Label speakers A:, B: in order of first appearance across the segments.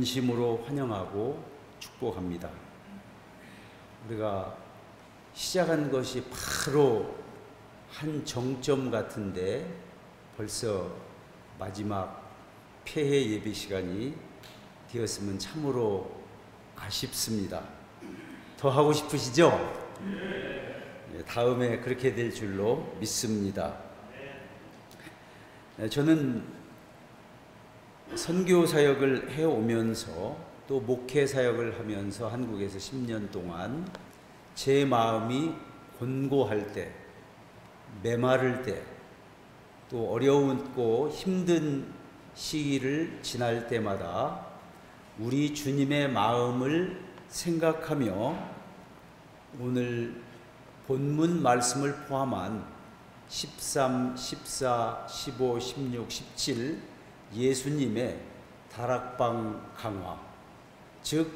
A: 진심으로 환영하고 축복합니다. 우리가 시작한 것이 바로 한 정점 같은데 벌써 마지막 폐회 예배 시간이 되었으면 참으로 아쉽습니다. 더 하고 싶으시죠? 다음에 그렇게 될 줄로 믿습니다. 저는 선교 사역을 해오면서 또 목회 사역을 하면서 한국에서 10년 동안 제 마음이 곤고할 때, 메마를 때, 또 어려웠고 힘든 시기를 지날 때마다 우리 주님의 마음을 생각하며 오늘 본문 말씀을 포함한 13, 14, 15, 16, 17 예수님의 다락방 강화, 즉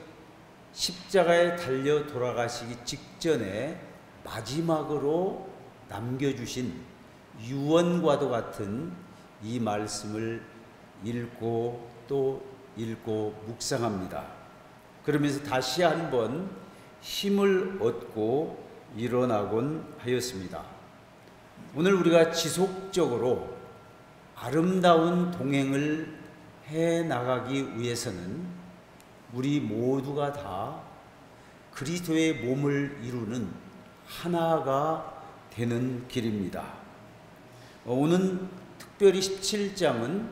A: 십자가에 달려 돌아가시기 직전에 마지막으로 남겨주신 유언과도 같은 이 말씀을 읽고 또 읽고 묵상합니다. 그러면서 다시 한번 힘을 얻고 일어나곤 하였습니다. 오늘 우리가 지속적으로 아름다운 동행을 해 나가기 위해서는 우리 모두가 다 그리스도의 몸을 이루는 하나가 되는 길입니다. 오늘 특별히 17장은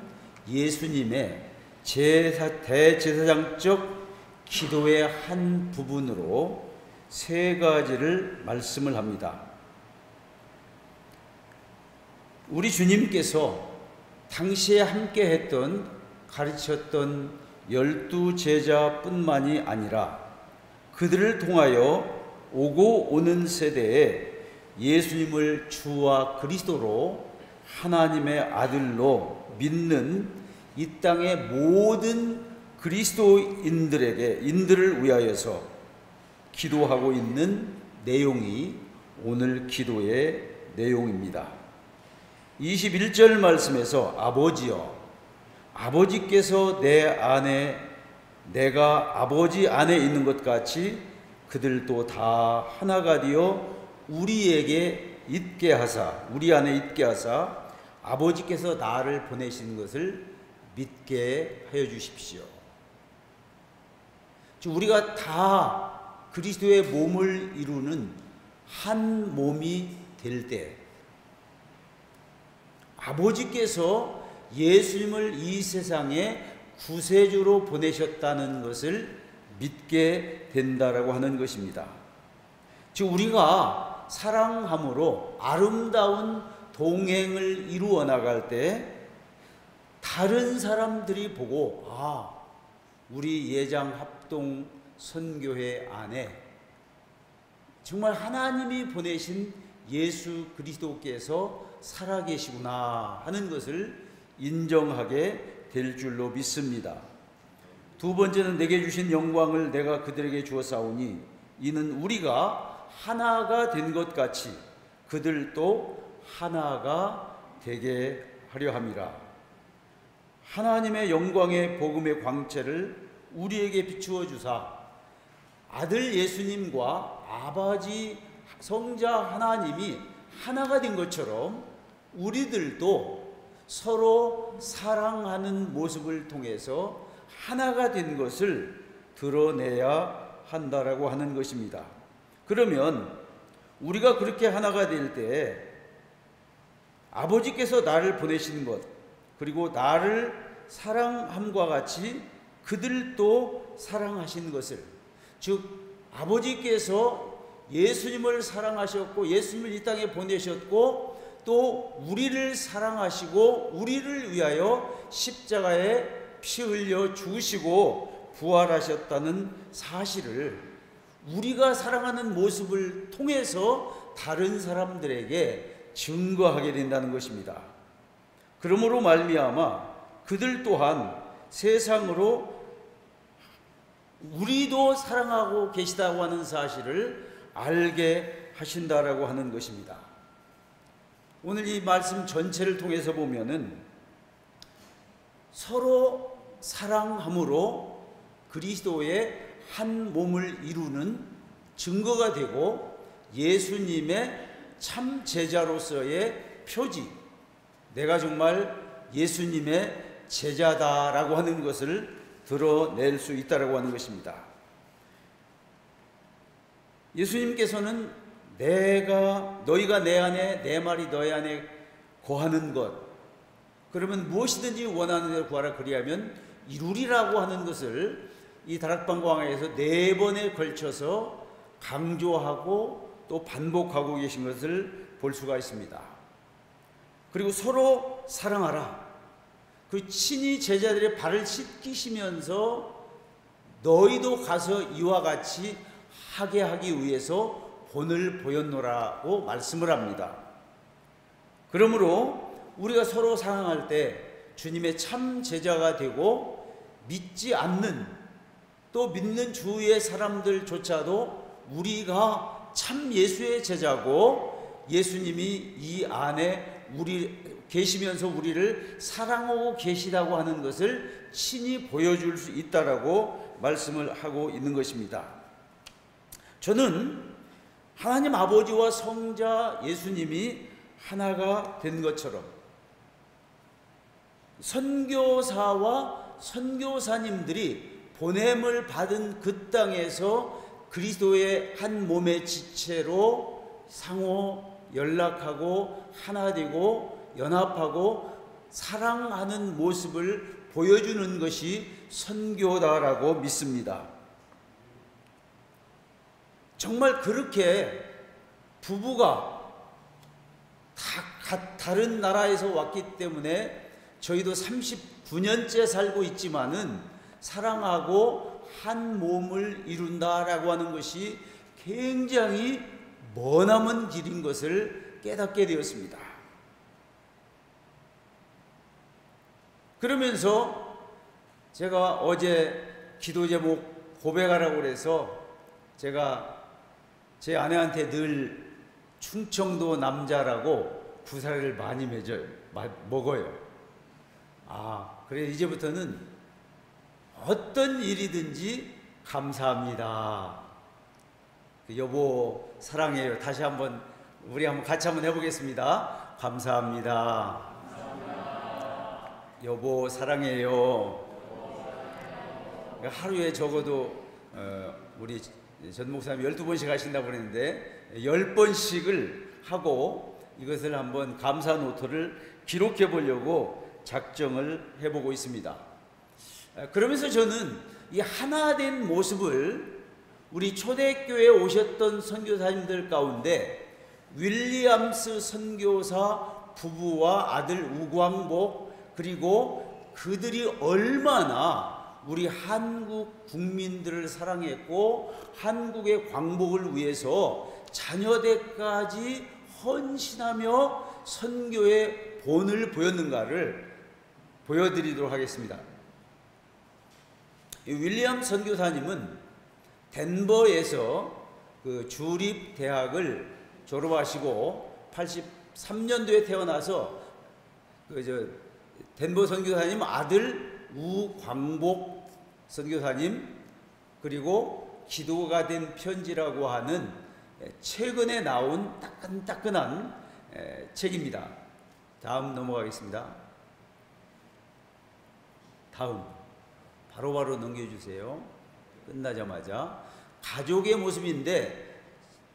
A: 예수님의 대제사장적 기도의 한 부분으로 세 가지를 말씀을 합니다. 우리 주님께서 당시에 함께 했던, 가르쳤던 12 제자뿐만이 아니라 그들을 통하여 오고 오는 세대에 예수님을 주와 그리스도로 하나님의 아들로 믿는 이 땅의 모든 인들을 위하여서 기도하고 있는 내용이 오늘 기도의 내용입니다. 21절 말씀에서 아버지여, 아버지께서 내 안에, 내가 아버지 안에 있는 것 같이 그들도 다 하나가 되어 우리에게 있게 하사, 우리 안에 있게 하사 아버지께서 나를 보내신 것을 믿게 하여 주십시오. 우리가 다 그리스도의 몸을 이루는 한 몸이 될 때 아버지께서 예수님을 이 세상에 구세주로 보내셨다는 것을 믿게 된다라고 하는 것입니다. 즉 우리가 사랑함으로 아름다운 동행을 이루어 나갈 때 다른 사람들이 보고 우리 예장 합동 선교회 안에 정말 하나님이 보내신 예수 그리스도께서 살아계시구나 하는 것을 인정하게 될 줄로 믿습니다. 두 번째는 내게 주신 영광을 내가 그들에게 주었사오니 이는 우리가 하나가 된 것 같이 그들도 하나가 되게 하려 함이라. 하나님의 영광의 복음의 광채를 우리에게 비추어 주사 아들 예수님과 아버지 성자 하나님이 하나가 된 것처럼 우리들도 서로 사랑하는 모습을 통해서 하나가 된 것을 드러내야 한다라고 하는 것입니다. 그러면 우리가 그렇게 하나가 될 때 아버지께서 나를 보내신 것, 그리고 나를 사랑함과 같이 그들도 사랑하신 것을, 즉 아버지께서 예수님을 사랑하셨고 예수님을 이 땅에 보내셨고 또 우리를 사랑하시고 우리를 위하여 십자가에 피 흘려 죽으시고 부활하셨다는 사실을 우리가 사랑하는 모습을 통해서 다른 사람들에게 증거하게 된다는 것입니다. 그러므로 말미암아 그들 또한 세상으로 우리도 사랑하고 계시다고 하는 사실을 알게 하신다라고 하는 것입니다. 오늘 이 말씀 전체를 통해서 보면은 서로 사랑함으로 그리스도의 한 몸을 이루는 증거가 되고 예수님의 참 제자로서의 표지, 내가 정말 예수님의 제자다라고 하는 것을 드러낼 수 있다라고 하는 것입니다. 예수님께서는 너희가 내 안에, 내 말이 너희 안에 거하는 것, 그러면 무엇이든지 원하는 대로 구하라 그리하면 이루리라고 하는 것을 이 다락방 광야에서 4번에 걸쳐서 강조하고 또 반복하고 계신 것을 볼 수가 있습니다. 그리고 서로 사랑하라. 그 친히 제자들의 발을 씻기시면서 너희도 가서 이와 같이 하게 하기 위해서 본을 보였노라고 말씀을 합니다. 그러므로 우리가 서로 사랑할 때 주님의 참 제자가 되고 믿지 않는, 또 믿는 주위의 사람들조차도 우리가 참 예수의 제자고 예수님이 이 안에 계시면서 우리를 사랑하고 계시다고 하는 것을 친히 보여줄 수 있다라고 말씀을 하고 있는 것입니다. 저는 하나님 아버지와 성자 예수님이 하나가 된 것처럼 선교사와 선교사님들이 보냄을 받은 그 땅에서 그리스도의 한 몸의 지체로 상호 연락하고 하나 되고 연합하고 사랑하는 모습을 보여주는 것이 선교다라고 믿습니다. 정말 그렇게 부부가 다른 나라에서 왔기 때문에 저희도 39년째 살고 있지만은 사랑하고 한 몸을 이룬다라고 하는 것이 굉장히 머나먼 길인 것을 깨닫게 되었습니다. 그러면서 제가 어제 기도 제목 고백하라고 그래서 제가 제 아내한테 늘 충청도 남자라고 구사를 많이 먹어요. 그래 이제부터는 어떤 일이든지 감사합니다. 여보 사랑해요. 다시 한번 우리 같이 한번 해보겠습니다. 감사합니다. 여보 사랑해요. 하루에 적어도 우리 전 목사님 12번씩 하신다고 그랬는데 10번씩을 하고 이것을 한번 감사 노트를 기록해 보려고 작정을 해보고 있습니다. 그러면서 저는 이 하나 된 모습을 우리 초대교회에 오셨던 선교사님들 가운데 윌리엄스 선교사 부부와 아들 우광복, 그리고 그들이 얼마나 우리 한국 국민들을 사랑했고 한국의 광복을 위해서 자녀들까지 헌신하며 선교의 본을 보였는가를 보여드리도록 하겠습니다. 윌리엄 선교사님은 덴버에서 그 주립대학을 졸업하시고 83년도에 태어나서 덴버 선교사님 아들 우광복 선교사님, 그리고 기도가 된 편지라고 하는 최근에 나온 따끈따끈한 책입니다. 다음 넘어가겠습니다. 다음 바로바로 넘겨주세요. 끝나자마자 가족의 모습인데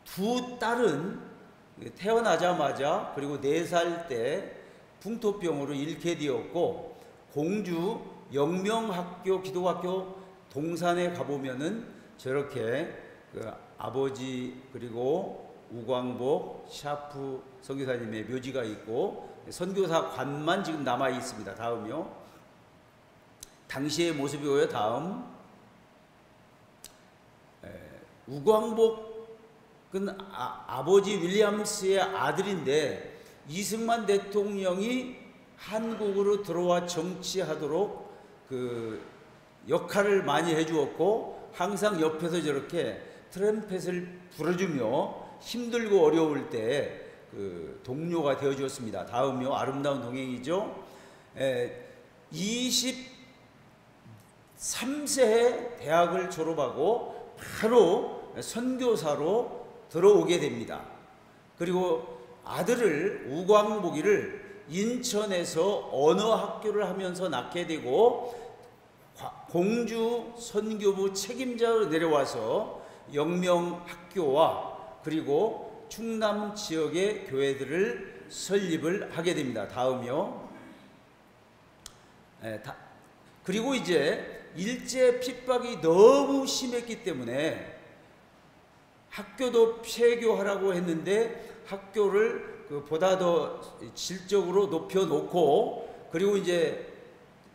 A: 두 딸은 태어나자마자 그리고 4살 때 풍토병으로 잃게 되었고 공주 영명학교 기독학교 동산에 가보면은 저렇게 그 아버지 그리고 우광복 샤프 선교사님의 묘지가 있고 선교사 관만 지금 남아 있습니다. 다음이요. 당시의 모습이고요. 다음 우광복은 아버지 윌리엄스의 아들인데 이승만 대통령이 한국으로 들어와 정치하도록 그 역할을 많이 해주었고 항상 옆에서 저렇게 트럼펫을 불어주며 힘들고 어려울 때 그 동료가 되어 주었습니다. 다음이요. 아름다운 동행이죠. 24 3세에 대학을 졸업하고 바로 선교사로 들어오게 됩니다. 그리고 아들을 우광복이를 인천에서 언어학교를 하면서 낳게 되고 공주 선교부 책임자로 내려와서 영명학교와 그리고 충남 지역의 교회들을 설립을 하게 됩니다. 다음이요. 그리고 이제 일제 핍박이 너무 심했기 때문에 학교도 폐교하라고 했는데 학교를 보다 더 질적으로 높여놓고, 그리고 이제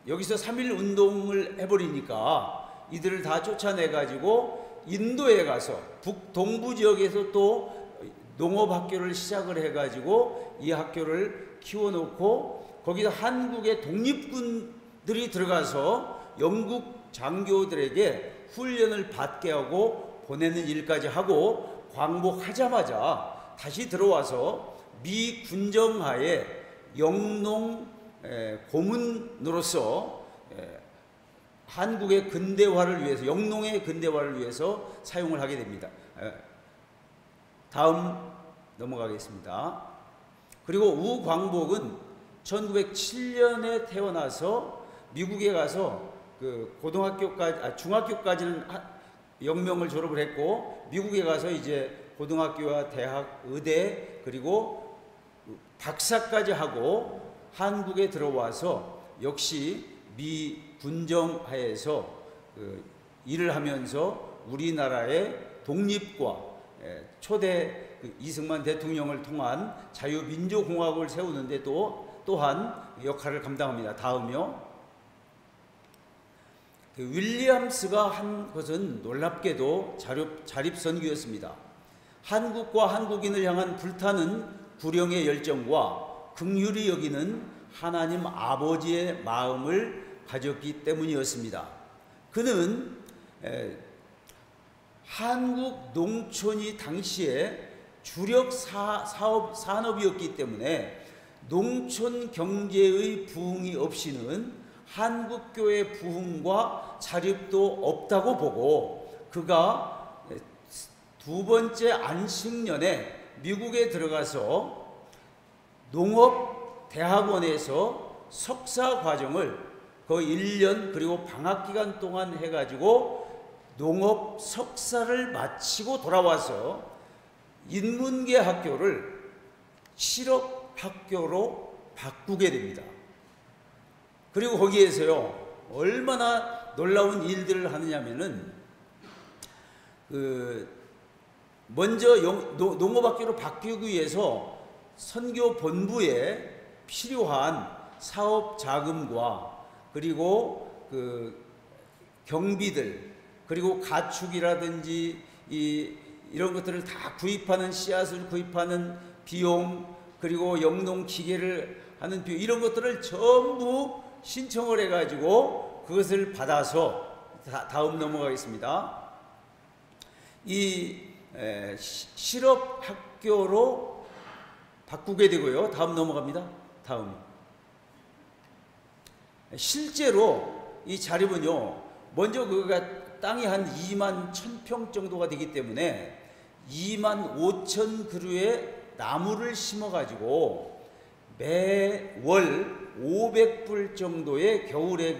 A: 여기서 3.1 운동을 해버리니까 이들을 다 쫓아내가지고 인도에 가서 북동부 지역에서 또 농업학교를 시작을 해가지고 이 학교를 키워놓고, 거기서 한국의 독립군들이 들어가서 영국 장교들에게 훈련을 받게 하고 보내는 일까지 하고, 광복하자마자 다시 들어와서 미 군정하에 영농 고문으로서 한국의 근대화를 위해서, 영농의 근대화를 위해서 사용을 하게 됩니다. 다음 넘어가겠습니다. 그리고 우광복은 1907년에 태어나서 미국에 가서 중학교까지는 영명을 졸업을 했고, 미국에 가서 이제 고등학교와 대학, 의대, 그리고 박사까지 하고 한국에 들어와서 역시 미 군정하에서 일을 하면서 우리나라의 독립과 초대 이승만 대통령을 통한 자유민주공화국을 세우는데 또한 역할을 감당합니다. 다음이요. 윌리엄스가 한 것은 놀랍게도 자립선교였습니다. 한국과 한국인을 향한 불타는 구령의 열정과 긍휼히 여기는 하나님 아버지의 마음을 가졌기 때문이었습니다. 그는 한국 농촌이 당시에 주력 산업이었기 때문에 농촌 경제의 부흥이 없이는 한국교회 부흥과 자립도 없다고 보고, 그가 두 번째 안식년에 미국에 들어가서 농업대학원에서 석사 과정을 거의 1년 그리고 방학기간 동안 해가지고 농업 석사를 마치고 돌아와서 인문계 학교를 실업학교로 바꾸게 됩니다. 그리고 거기에서요, 얼마나 놀라운 일들을 하느냐면은, 먼저 농업학교로 바뀌기 위해서 선교 본부에 필요한 사업 자금과 그리고 경비들, 그리고 가축이라든지 이런 것들을 다 구입하는, 씨앗을 구입하는 비용, 그리고 영농 기계를 하는 비용, 이런 것들을 전부 신청을 해가지고 그것을 받아서, 다음 넘어가겠습니다. 이 실업학교로 바꾸게 되고요. 다음 넘어갑니다. 다음. 실제로 이 자립은요, 먼저 땅이 한 2만 1,000평 정도가 되기 때문에 2만 5천 그루의 나무를 심어가지고 매월 500불 정도의 겨울에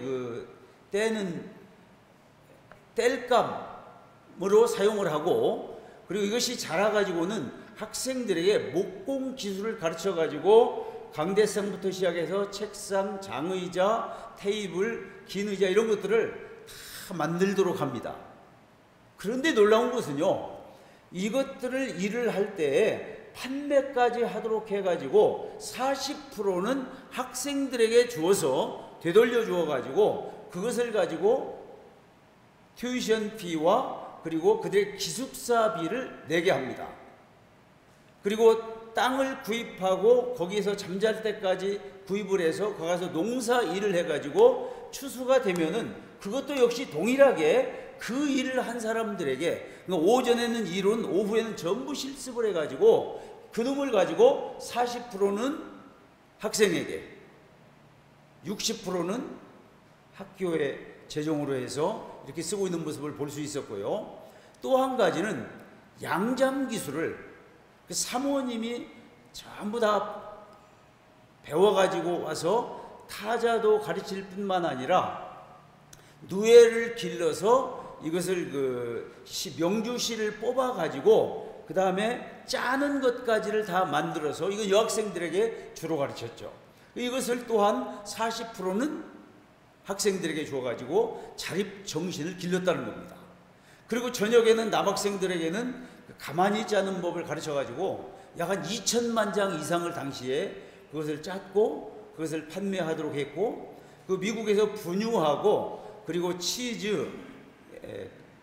A: 뗄감으로 사용을 하고, 그리고 이것이 자라가지고는 학생들에게 목공 기술을 가르쳐가지고 강대상부터 시작해서 책상, 장의자, 테이블, 긴 의자 이런 것들을 다 만들도록 합니다. 그런데 놀라운 것은요, 이것들을 일을 할 때에 판매까지 하도록 해가지고 40%는 학생들에게 주어서 되돌려 주어가지고 그것을 가지고 튜이션 피와 그리고 그들의 기숙사비를 내게 합니다. 그리고 땅을 구입하고 거기에서 잠잘 때까지 구입을 해서 거기서 농사 일을 해가지고 추수가 되면은 그것도 역시 동일하게 그 일을 한 사람들에게, 오전에는 이론, 오후에는 전부 실습을 해가지고 그 놈을 가지고 40%는 학생에게, 60%는 학교에 재종으로 해서 이렇게 쓰고 있는 모습을 볼 수 있었고요. 또 한 가지는 양잠 기술을 그 사모님이 전부 다 배워가지고 와서 타자도 가르칠 뿐만 아니라 누에를 길러서 이것을 그 명주시를 뽑아가지고 그 다음에 짜는 것까지를 다 만들어서 이거 여학생들에게 주로 가르쳤죠. 이것을 또한 40%는 학생들에게 주어가지고 자립 정신을 길렀다는 겁니다. 그리고 저녁에는 남학생들에게는 가만히 짜는 법을 가르쳐가지고 약 한 2천만 장 이상을 당시에 그것을 짰고 그것을 판매하도록 했고, 그 미국에서 분유하고 그리고 치즈,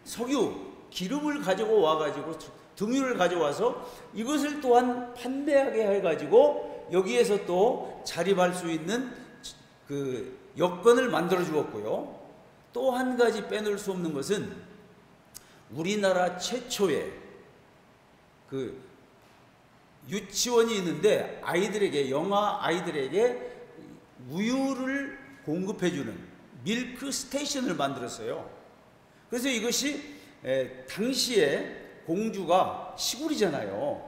A: 석유, 기름을 가지고 와가지고 등유를 가져와서 이것을 또한 판매하게 해가지고 여기에서 또 자립할 수 있는 그 여건을 만들어 주었고요. 또 한 가지 빼놓을 수 없는 것은 우리나라 최초의 그 유치원이 있는데 아이들에게, 영아 아이들에게 우유를 공급해주는 밀크 스테이션을 만들었어요. 그래서 이것이 당시에 공주가 시골이잖아요.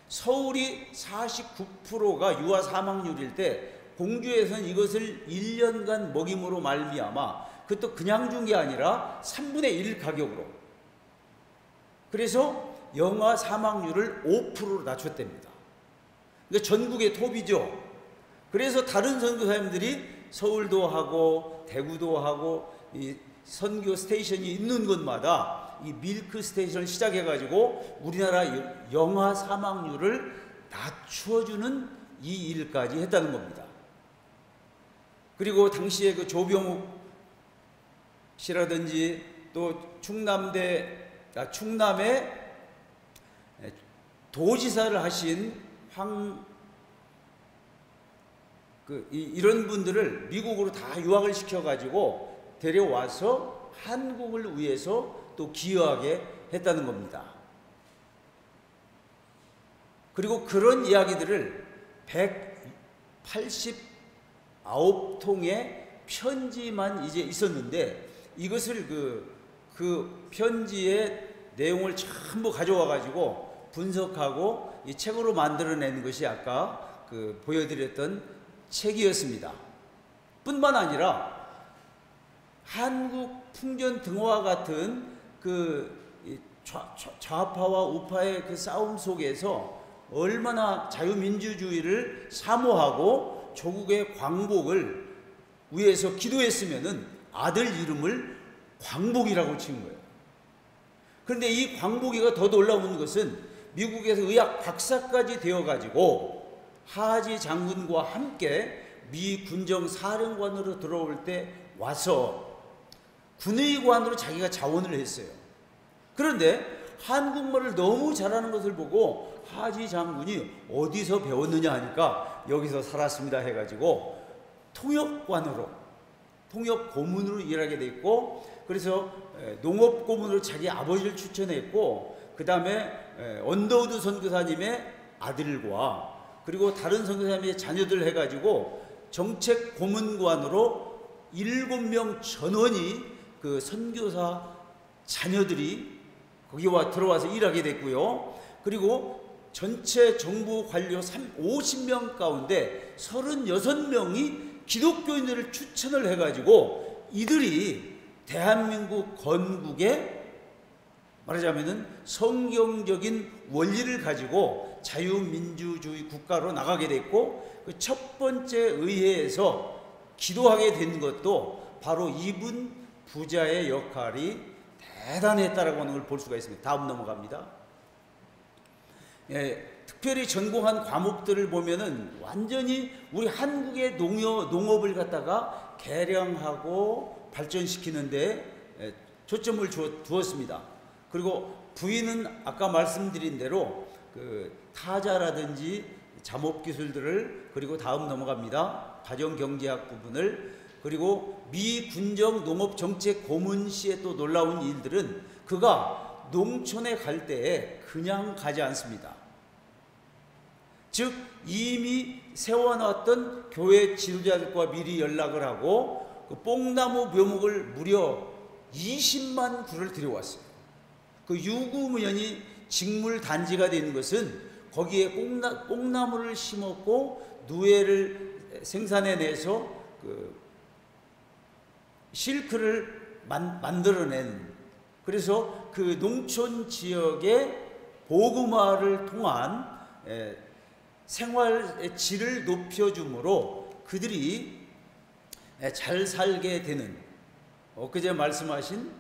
A: 서울이 49%가 유아 사망률일 때 공주에서는 이것을 1년간 먹임으로 말미암아, 그것도 그냥 준 게 아니라 3분의 1 가격으로, 그래서 영아 사망률을 5%로 낮췄답니다. 그러니까 전국의 톱이죠. 그래서 다른 선교사님들이 서울도 하고 대구도 하고 이 선교 스테이션이 있는 곳마다 이 밀크 스테이션을 시작해가지고 우리나라 영아 사망률을 낮춰주는 이 일까지 했다는 겁니다. 그리고 당시에 그 조병욱 씨라든지 또 충남의 도지사를 하신 이런 분들을 미국으로 다 유학을 시켜가지고 데려와서 한국을 위해서 또 기여하게 했다는 겁니다. 그리고 그런 이야기들을 189통의 편지만 이제 있었는데, 이것을 그 편지의 내용을 전부 가져와 가지고 분석하고 이 책으로 만들어내는 것이 아까 보여드렸던 책이었습니다. 뿐만 아니라 한국 풍전 등화와 같은 좌파와 우파의 그 싸움 속에서 얼마나 자유민주주의를 사모하고 조국의 광복을 위해서 기도했으면은 아들 이름을 광복이라고 지은 거예요. 그런데 이 광복이가 더 놀라운 것은 미국에서 의학 박사까지 되어가지고 하지 장군과 함께 미 군정 사령관으로 들어올 때 와서 군의관으로 자기가 자원을 했어요. 그런데 한국말을 너무 잘하는 것을 보고 하지 장군이 어디서 배웠느냐 하니까 여기서 살았습니다 해가지고 통역 고문으로 일하게 돼 있고, 그래서 농업 고문으로 자기 아버지를 추천했고, 그 다음에 언더우드 선교사님의 아들과 그리고 다른 선교사님의 자녀들 해가지고 정책 고문관으로 7명 전원이 그 선교사 자녀들이 거기와 들어와서 일하게 됐고요. 그리고 전체 정부 관료 50명 가운데 36명이 기독교인들을 추천을 해가지고 이들이 대한민국 건국에 말하자면은 성경적인 원리를 가지고 자유민주주의 국가로 나가게 됐고, 그 첫 번째 의회에서 기도하게 된 것도 바로 이분 부자의 역할이 대단했다라고 하는 걸 볼 수가 있습니다. 다음 넘어갑니다. 특별히 전공한 과목들을 보면은 완전히 우리 한국의 농업을 갖다가 개량하고 발전시키는데 초점을 두었습니다. 그리고 부인은 아까 말씀드린 대로 타자라든지 잠업기술들을, 그리고 다음 넘어갑니다. 가정경제학 부분을, 그리고 미 군정 농업정책 고문시의 또 놀라운 일들은 그가 농촌에 갈 때에 그냥 가지 않습니다. 즉 이미 세워놨던 교회 지도자들과 미리 연락을 하고 그 뽕나무 묘목을 무려 20만 구를 들여왔어요. 그 유구문연이 직물 단지가 되는 것은 거기에 뽕나무를 심었고 누에를 생산해내서 그 실크를 만들어낸, 그래서 그 농촌 지역의 보금화를 통한 생활의 질을 높여줌으로 그들이 잘 살게 되는, 엊그제 말씀하신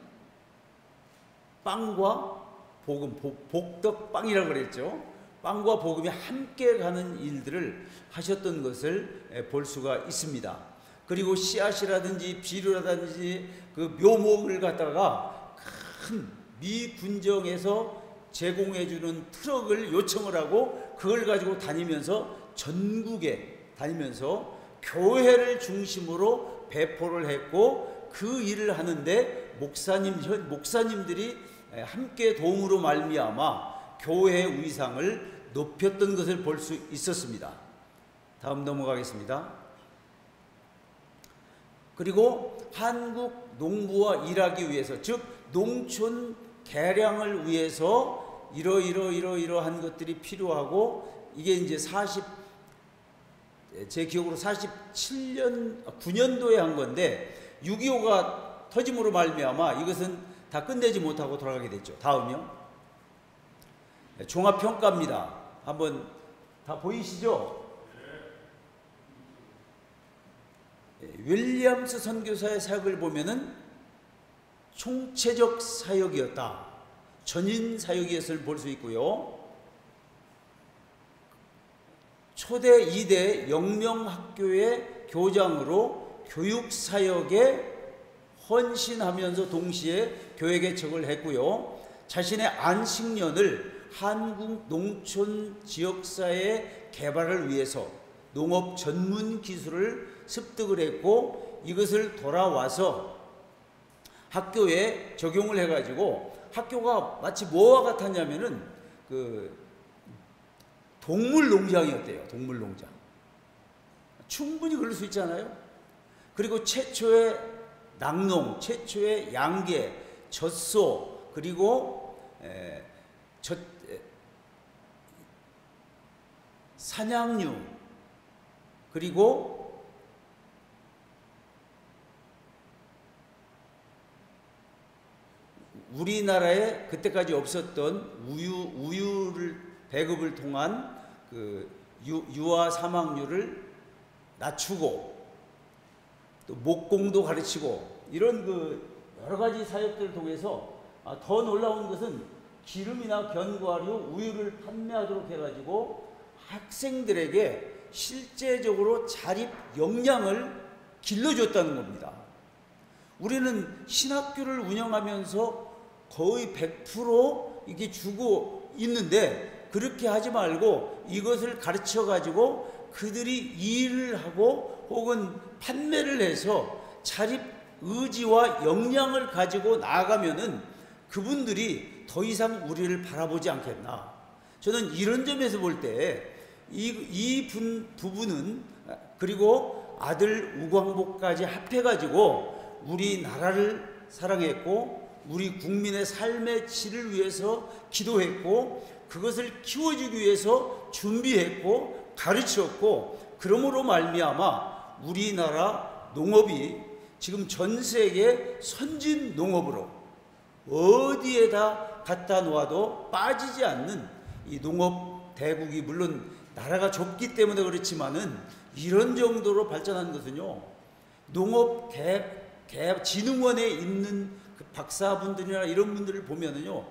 A: 빵과 복음, 복덕빵이라고 그랬죠. 빵과 복음이 함께 가는 일들을 하셨던 것을 볼 수가 있습니다. 그리고 씨앗이라든지 비료라든지 그 묘목을 갖다가 큰 미군정에서 제공해주는 트럭을 요청을 하고 그걸 가지고 다니면서 전국에 다니면서 교회를 중심으로 배포를 했고, 그 일을 하는데 목사님들이 함께 도움으로 말미암아 교회의 위상을 높였던 것을 볼 수 있었습니다. 다음 넘어가겠습니다. 그리고 한국 농부와 일하기 위해서, 즉 농촌 개량을 위해서 이러한 것들이 필요하고, 이게 이제 제 기억으로 9년도에 한 건데 6.25가 터짐으로 말미암아 이것은 다 끝내지 못하고 돌아가게 됐죠. 다음이요. 종합평가입니다. 한번 다 보이시죠? 윌리엄스 선교사의 사역을 보면은 총체적 사역이었다, 전인 사역이었을 볼 수 있고요. 초대 2대 영명학교의 교장으로 교육사역에 헌신하면서 동시에 교회 개척을 했고요. 자신의 안식년을 한국 농촌 지역사회 개발을 위해서 농업 전문 기술을 습득을 했고, 이것을 돌아와서 학교에 적용을 해가지고, 학교가 마치 뭐와 같았냐면은 그 동물 농장이었대요. 동물 농장. 충분히 그럴 수 있잖아요. 그리고 최초의 낙농, 최초의 양계, 젖소, 그리고 사냥류, 그리고 우리나라에 그때까지 없었던 우유를 배급을 통한 그 유아 사망률을 낮추고, 또 목공도 가르치고, 이런 그 여러 가지 사역들을 통해서 더 놀라운 것은 기름이나 견과류, 우유를 판매하도록 해가지고 학생들에게 실제적으로 자립 역량을 길러줬다는 겁니다. 우리는 신학교를 운영하면서 거의 100% 이게 주고 있는데, 그렇게 하지 말고 이것을 가르쳐 가지고 그들이 일을 하고 혹은 판매를 해서 자립 의지와 역량을 가지고 나아가면은 그분들이 더 이상 우리를 바라보지 않겠나. 저는 이런 점에서 볼 때 이 부분은, 그리고 아들 우광복까지 합해가지고 우리나라를 사랑했고 우리 국민의 삶의 질을 위해서 기도했고 그것을 키워주기 위해서 준비했고 가르쳤고, 그러므로 말미암아 우리나라 농업이 지금 전 세계 선진 농업으로 어디에다 갖다 놓아도 빠지지 않는 이 농업 대국이, 물론 나라가 좁기 때문에 그렇지만은 이런 정도로 발전한 것은요, 농업 진흥원에 있는 그 박사분들이나 이런 분들을 보면은요,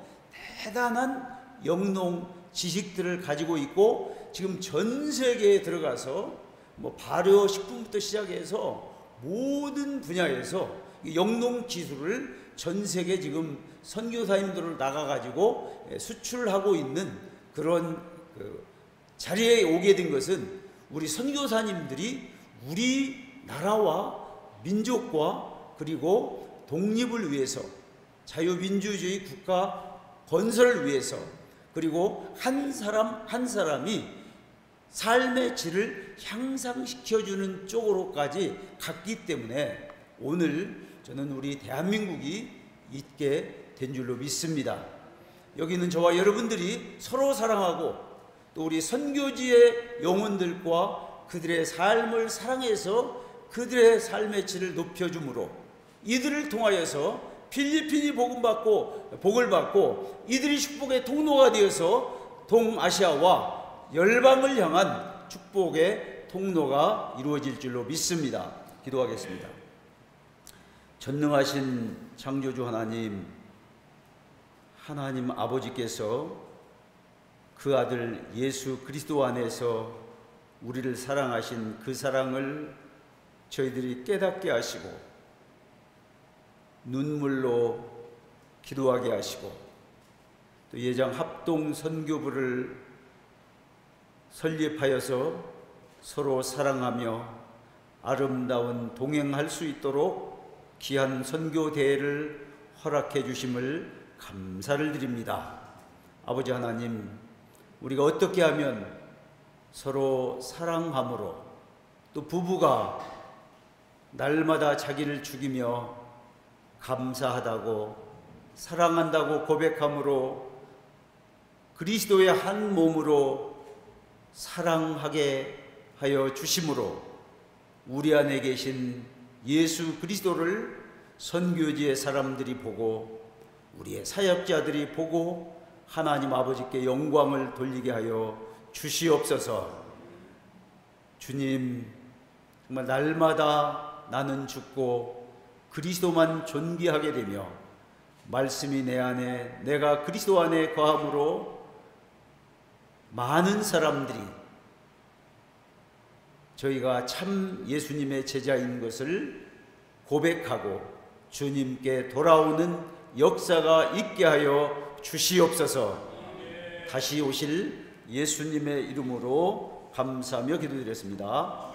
A: 대단한 영농 지식들을 가지고 있고, 지금 전 세계에 들어가서 뭐 발효 식품부터 시작해서 모든 분야에서 영농 기술을 전 세계 지금 선교사님들을 나가가지고 수출하고 있는 그런 자리에 오게 된 것은 우리 선교사님들이 우리나라와 민족과 그리고 독립을 위해서, 자유민주주의 국가 건설을 위해서, 그리고 한 사람 한 사람이 삶의 질을 향상시켜주는 쪽으로까지 갔기 때문에 오늘 저는 우리 대한민국이 있게 된 줄로 믿습니다. 여기는 저와 여러분들이 서로 사랑하고 또 우리 선교지의 영혼들과 그들의 삶을 사랑해서 그들의 삶의 질을 높여줌으로 이들을 통하여서 필리핀이 복을 받고 이들이 축복의 통로가 되어서 동아시아와 열방을 향한 축복의 통로가 이루어질 줄로 믿습니다. 기도하겠습니다. 전능하신 창조주 하나님 아버지께서 그 아들 예수 그리스도 안에서 우리를 사랑하신 그 사랑을 저희들이 깨닫게 하시고 눈물로 기도하게 하시고 또 예장 합동 선교부를 설립하여서 서로 사랑하며 아름다운 동행할 수 있도록 귀한 선교 대회를 허락해 주심을 감사를 드립니다. 아버지 하나님, 우리가 어떻게 하면 서로 사랑함으로 또 부부가 날마다 자기를 죽이며 감사하다고 사랑한다고 고백함으로 그리스도의 한 몸으로 사랑하게 하여 주심으로 우리 안에 계신 예수 그리스도를 선교지의 사람들이 보고 우리의 사역자들이 보고 하나님 아버지께 영광을 돌리게 하여 주시옵소서. 주님, 정말 날마다 나는 죽고 그리스도만 존귀하게 되며 말씀이 내 안에 내가 그리스도 안에 거함으로 많은 사람들이 저희가 참 예수님의 제자인 것을 고백하고 주님께 돌아오는 역사가 있게 하여 주시옵소서. 다시 오실 예수님의 이름으로 감사하며 기도드렸습니다.